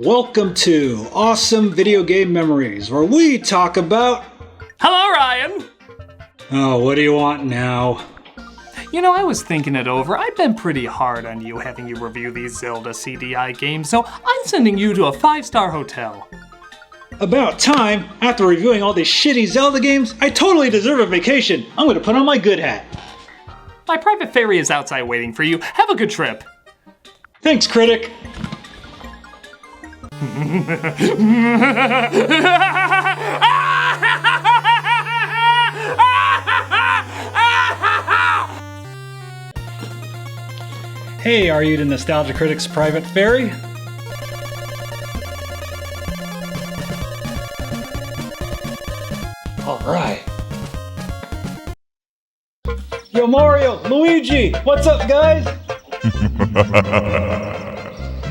Welcome to Awesome Video Game Memories, where we talk about... Hello, Ryan! Oh, what do you want now? You know, I was thinking it over. I've been pretty hard on you having you review these Zelda CDI games, so I'm sending you to a 5-star hotel. About time. After reviewing all these shitty Zelda games, I totally deserve a vacation. I'm gonna put on my good hat. My private ferry is outside waiting for you. Have a good trip. Thanks, Critic. Hey, are you the Nostalgia Critic's private ferry? Alright. Yo, Mario, Luigi, what's up, guys?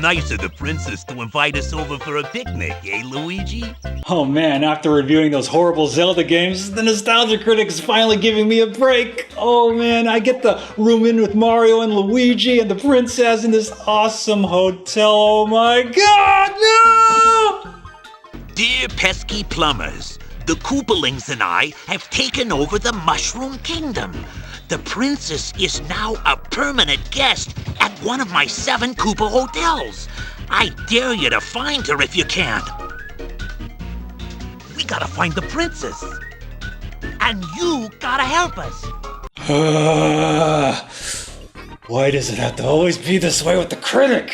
Nice of the princess to invite us over for a picnic, eh, Luigi? Oh man, after reviewing those horrible Zelda games, the Nostalgia Critic is finally giving me a break. Oh man, I get to room in with Mario and Luigi and the princess in this awesome hotel. Oh my god, no! Dear pesky plumbers, the Koopalings and I have taken over the Mushroom Kingdom. The princess is now a permanent guest at one of my 7 Koopa hotels. I dare you to find her if you can. We gotta find the princess. And you gotta help us. Why does it have to always be this way with the critic?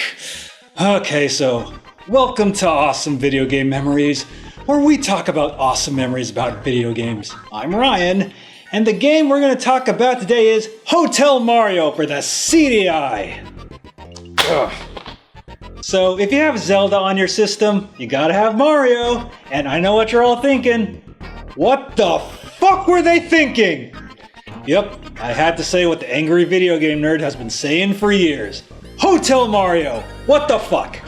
Okay, so welcome to Awesome Video Game Memories, where we talk about awesome memories about video games. I'm Ryan, and the game we're going to talk about today is Hotel Mario for the CDI. Ugh. So if you have Zelda on your system, you gotta have Mario. And I know what you're all thinking. What the fuck were they thinking? Yep, I had to say what the angry video game nerd has been saying for years. Hotel Mario, what the fuck?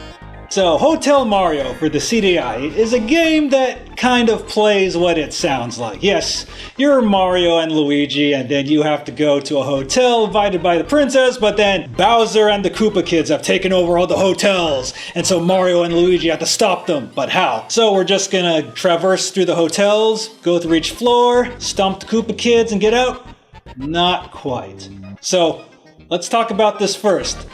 So, Hotel Mario for the CDI is a game that kind of plays what it sounds like. Yes, you're Mario and Luigi, and then you have to go to a hotel invited by the princess, but then Bowser and the Koopa Kids have taken over all the hotels, and so Mario and Luigi have to stop them. But how? So we're just gonna traverse through the hotels, go through each floor, stomp the Koopa Kids, and get out? Not quite. So, let's talk about this first.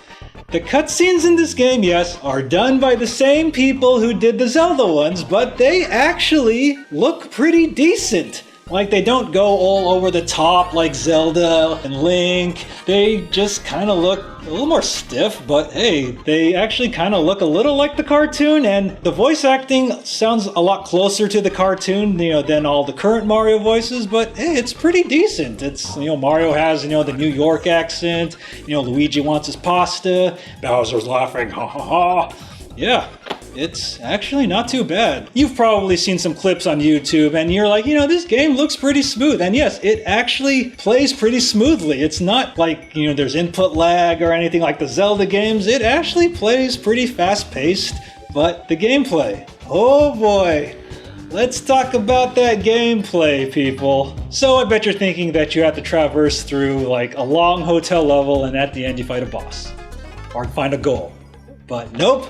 The cutscenes in this game, yes, are done by the same people who did the Zelda ones, but they actually look pretty decent. Like, they don't go all over the top like Zelda and Link. They just kind of look a little more stiff, but hey, they actually kind of look a little like the cartoon, and the voice acting sounds a lot closer to the cartoon, than all the current Mario voices, but hey, it's pretty decent. It's, Mario has, the New York accent, Luigi wants his pasta, Bowser's laughing, ha ha ha. Yeah. It's actually not too bad. You've probably seen some clips on YouTube and you're like, this game looks pretty smooth. And yes, it actually plays pretty smoothly. It's not like, there's input lag or anything like the Zelda games. It actually plays pretty fast-paced, but the gameplay, oh boy. Let's talk about that gameplay, people. So I bet you're thinking that you have to traverse through like a long hotel level and at the end you fight a boss or find a goal. But nope.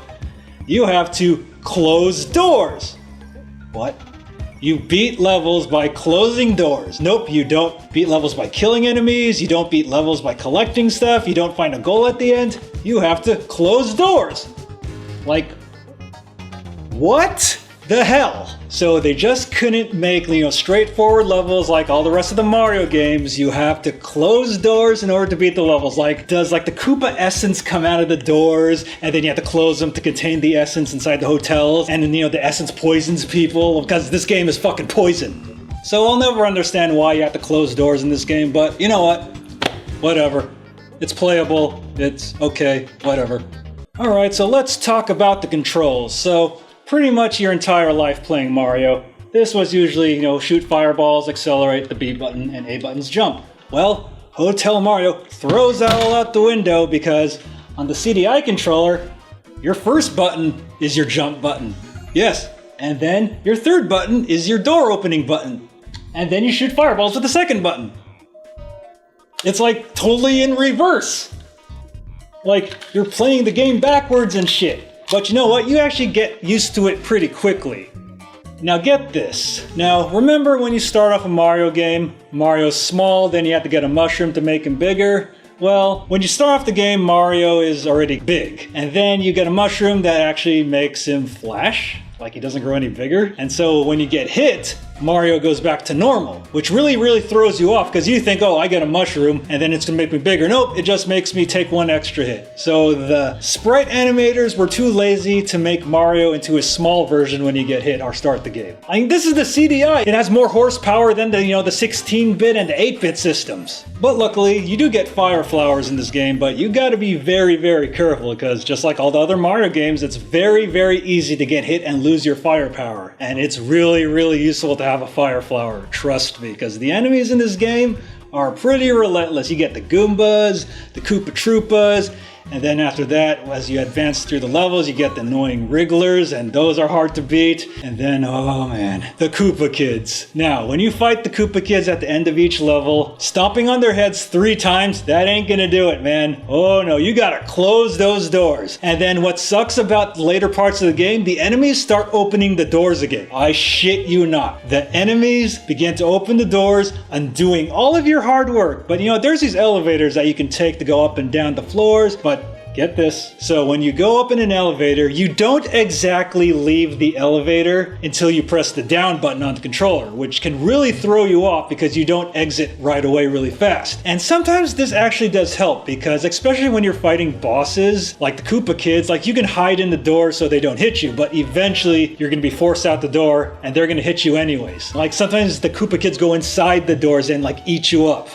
You have to close doors. What? You beat levels by closing doors. Nope, you don't beat levels by killing enemies. You don't beat levels by collecting stuff. You don't find a goal at the end. You have to close doors. Like, what the hell? So they just couldn't make, straightforward levels like all the rest of the Mario games. You have to close doors in order to beat the levels. Like, does the Koopa essence come out of the doors and then you have to close them to contain the essence inside the hotels? And then, the essence poisons people because this game is fucking poison. So I'll never understand why you have to close doors in this game, but you know what? Whatever. It's playable. It's okay. Whatever. Alright, so let's talk about the controls. So, pretty much your entire life playing Mario, this was usually, shoot fireballs, accelerate, the B button, and A buttons jump. Well, Hotel Mario throws that all out the window because on the CDI controller, your first button is your jump button. Yes, and then your third button is your door opening button. And then you shoot fireballs with the second button. It's like totally in reverse. Like, you're playing the game backwards and shit. But you know what? You actually get used to it pretty quickly. Now get this. Now remember when you start off a Mario game, Mario's small, then you have to get a mushroom to make him bigger? Well, when you start off the game, Mario is already big. And then you get a mushroom that actually makes him flash, like he doesn't grow any bigger. And so when you get hit, Mario goes back to normal, which really throws you off because you think, oh, I get a mushroom and then it's gonna make me bigger. Nope, it just makes me take one extra hit. So the sprite animators were too lazy to make Mario into a small version when you get hit or start the game. I mean, this is the CDI. It has more horsepower than the 16-bit and the 8-bit systems. But luckily, you do get fire flowers in this game, but you gotta be very careful because just like all the other Mario games, it's very easy to get hit and lose your firepower. And it's really useful to have a fire flower, trust me, because the enemies in this game are pretty relentless. You get the Goombas, the Koopa Troopas, and then after that, as you advance through the levels, you get the annoying Wrigglers, and those are hard to beat. And then, oh man, the Koopa Kids. Now, when you fight the Koopa Kids at the end of each level, stomping on their heads 3 times, that ain't gonna do it, man. Oh no, you gotta close those doors. And then what sucks about the later parts of the game, the enemies start opening the doors again. I shit you not. The enemies begin to open the doors, undoing all of your hard work. But there's these elevators that you can take to go up and down the floors, but get this. So when you go up in an elevator, you don't exactly leave the elevator until you press the down button on the controller, which can really throw you off because you don't exit right away really fast. And sometimes this actually does help because especially when you're fighting bosses like the Koopa Kids, like you can hide in the door so they don't hit you, but eventually you're gonna be forced out the door and they're gonna hit you anyways. Like sometimes the Koopa Kids go inside the doors and like eat you up.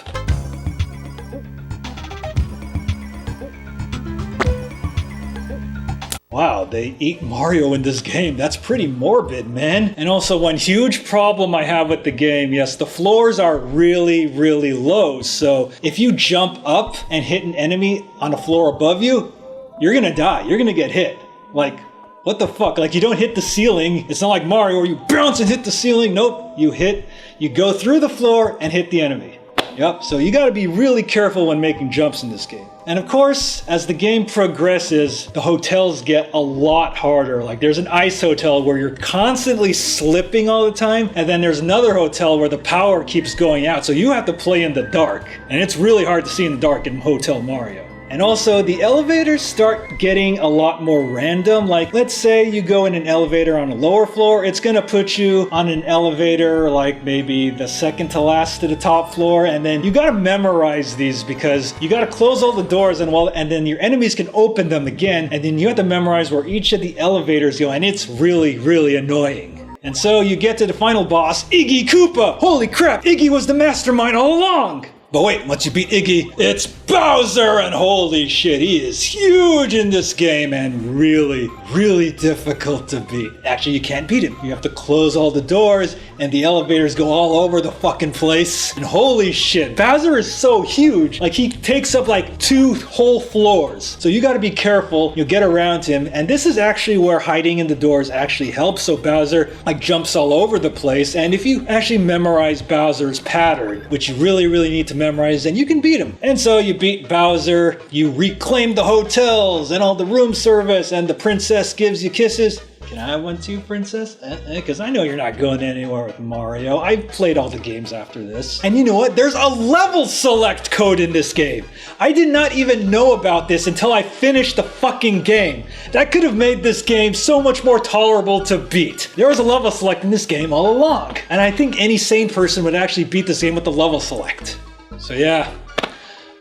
Wow, they eat Mario in this game. That's pretty morbid, man. And also one huge problem I have with the game, yes, the floors are really low. So if you jump up and hit an enemy on a floor above you, you're gonna die. You're gonna get hit. Like, what the fuck? Like, you don't hit the ceiling. It's not like Mario where you bounce and hit the ceiling. Nope, you go through the floor and hit the enemy. Yep, so you gotta be really careful when making jumps in this game. And of course, as the game progresses, the hotels get a lot harder. Like there's an ice hotel where you're constantly slipping all the time, and then there's another hotel where the power keeps going out, so you have to play in the dark. And it's really hard to see in the dark in Hotel Mario. And also, the elevators start getting a lot more random. Like, let's say you go in an elevator on a lower floor, it's gonna put you on an elevator like maybe the second to last to the top floor, and then you gotta memorize these because you gotta close all the doors and then your enemies can open them again, and then you have to memorize where each of the elevators go, and it's really annoying. And so you get to the final boss, Iggy Koopa! Holy crap, Iggy was the mastermind all along! But wait, once you beat Iggy, it's Bowser, and holy shit, he is huge in this game and really difficult to beat. Actually, you can't beat him. You have to close all the doors and the elevators go all over the fucking place. And holy shit, Bowser is so huge. Like, he takes up like 2 whole floors. So you gotta be careful. You'll get around him. And this is actually where hiding in the doors actually helps. So Bowser like jumps all over the place. And if you actually memorize Bowser's pattern, which you really need to memorize, then you can beat him. And so you beat Bowser, you reclaim the hotels and all the room service, and the princess gives you kisses. Can I have one too, princess? Because I know you're not going anywhere with Mario. I've played all the games after this. And you know what? There's a level select code in this game. I did not even know about this until I finished the fucking game. That could have made this game so much more tolerable to beat. There was a level select in this game all along. And I think any sane person would actually beat this game with the level select. So yeah,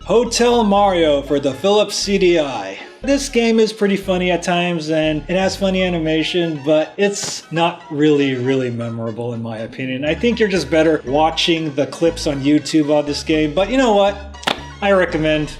Hotel Mario for the Philips CDI. This game is pretty funny at times and it has funny animation, but it's not really memorable in my opinion. I think you're just better watching the clips on YouTube of this game, but you know what? I recommend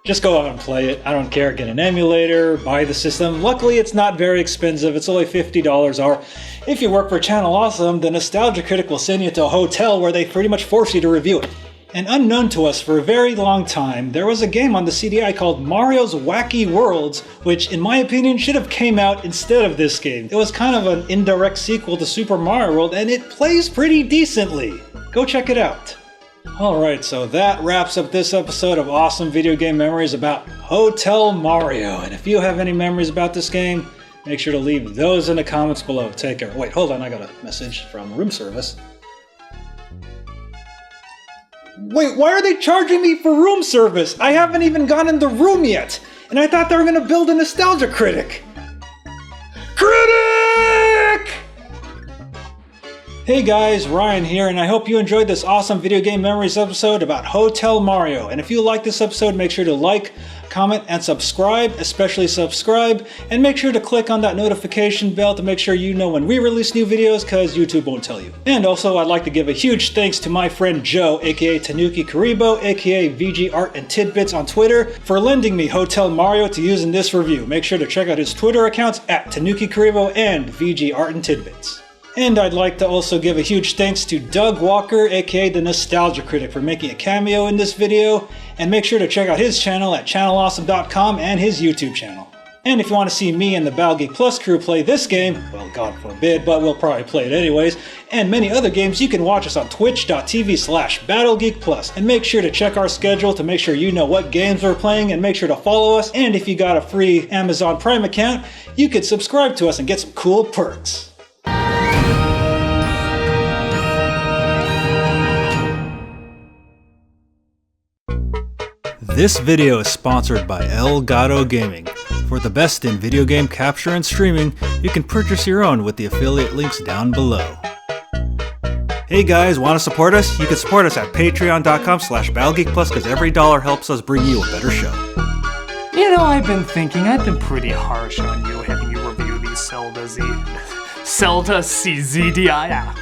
just go out and play it. I don't care, get an emulator, buy the system. Luckily, it's not very expensive. It's only $50, or if you work for Channel Awesome, the Nostalgia Critic will send you to a hotel where they pretty much force you to review it. And unknown to us for a very long time, there was a game on the CDI called Mario's Wacky Worlds, which in my opinion should have came out instead of this game. It was kind of an indirect sequel to Super Mario World, and it plays pretty decently. Go check it out. Alright, so that wraps up this episode of Awesome Video Game Memories about Hotel Mario. And if you have any memories about this game, Make sure to leave those in the comments below. Take care. Wait, hold on, I got a message from room service. Wait, why are they charging me for room service? I haven't even gone in the room yet, and I thought they were gonna build a Nostalgia Critic. Critic! Hey guys, Ryan here, and I hope you enjoyed this awesome Video Game Memories episode about Hotel Mario. And if you like this episode, make sure to like, comment, and subscribe, especially subscribe, and make sure to click on that notification bell to make sure you know when we release new videos, because YouTube won't tell you. And also, I'd like to give a huge thanks to my friend Joe, aka Tanuki Karibo, aka VG Art and Tidbits on Twitter, for lending me Hotel Mario to use in this review. Make sure to check out his Twitter accounts at Tanuki Karibo and VG Art and Tidbits. And I'd like to also give a huge thanks to Doug Walker, aka the Nostalgia Critic, for making a cameo in this video, and make sure to check out his channel at channelawesome.com and his YouTube channel. And if you want to see me and the BalGeek Plus crew play this game, well, God forbid, but we'll probably play it anyways, and many other games, you can watch us on twitch.tv/BattleGeekPlus. And make sure to check our schedule to make sure you know what games we're playing, and make sure to follow us. And if you got a free Amazon Prime account, you could subscribe to us and get some cool perks. This video is sponsored by Elgato Gaming. For the best in video game capture and streaming, you can purchase your own with the affiliate links down below. Hey guys, want to support us? You can support us at patreon.com/BattleGeekPlus, because every dollar helps us bring you a better show. You know, I've been pretty harsh on you, having you review these Zelda CDI.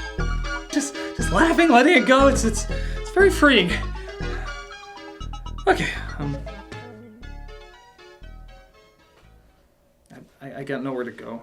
Just laughing, letting it go, it's very freeing. Okay, I got nowhere to go.